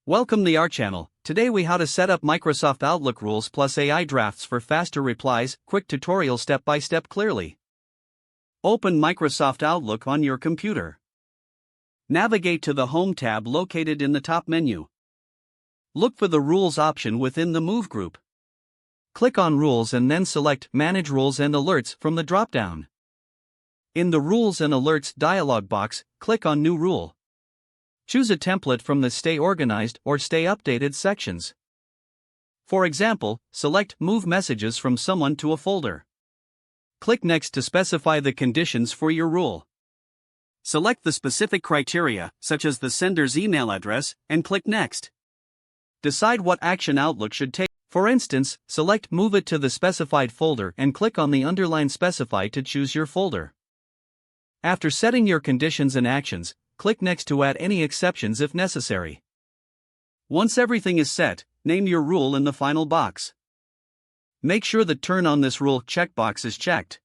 Welcome to our channel. Today we how to set up Microsoft Outlook rules plus AI drafts for faster replies. Quick tutorial step by step clearly. Open Microsoft Outlook on your computer. Navigate to the Home tab located in the top menu. Look for the Rules option within the Move group. Click on Rules and then select Manage Rules and Alerts from the drop-down. In the Rules and Alerts dialog box, click on New Rule. Choose a template from the Stay Organized or Stay Updated sections. For example, select Move Messages from Someone to a folder. Click Next to specify the conditions for your rule. Select the specific criteria, such as the sender's email address, and click Next. Decide what action Outlook should take. For instance, select Move it to the specified folder and click on the underline Specify to choose your folder. After setting your conditions and actions, click Next to add any exceptions if necessary. Once everything is set, name your rule in the final box. Make sure the Turn on this rule checkbox is checked.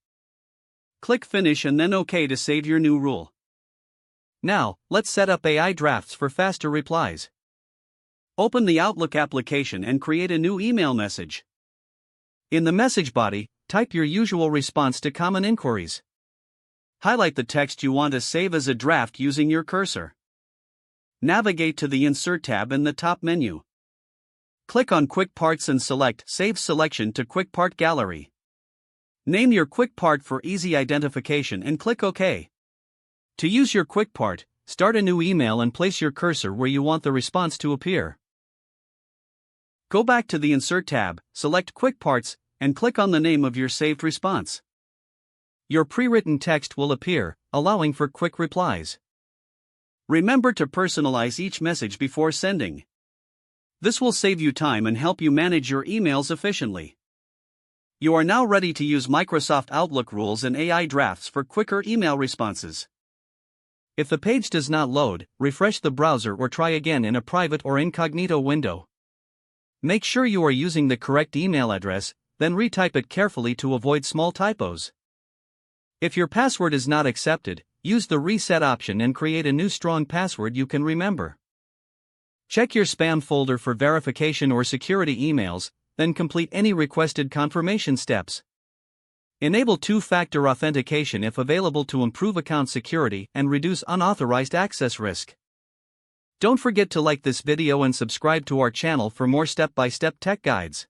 Click Finish and then OK to save your new rule. Now, let's set up AI drafts for faster replies. Open the Outlook application and create a new email message. In the message body, type your usual response to common inquiries. Highlight the text you want to save as a draft using your cursor. Navigate to the Insert tab in the top menu. Click on Quick Parts and select Save Selection to Quick Part Gallery. Name your quick part for easy identification and click OK. To use your quick part, start a new email and place your cursor where you want the response to appear. Go back to the Insert tab, select Quick Parts, and click on the name of your saved response. Your pre-written text will appear, allowing for quick replies. Remember to personalize each message before sending. This will save you time and help you manage your emails efficiently. You are now ready to use Microsoft Outlook rules and AI drafts for quicker email responses. If the page does not load, refresh the browser or try again in a private or incognito window. Make sure you are using the correct email address, then retype it carefully to avoid small typos. If your password is not accepted, use the Reset option and create a new strong password you can remember. Check your spam folder for verification or security emails, then complete any requested confirmation steps. Enable two-factor authentication if available to improve account security and reduce unauthorized access risk. Don't forget to like this video and subscribe to our channel for more step-by-step tech guides.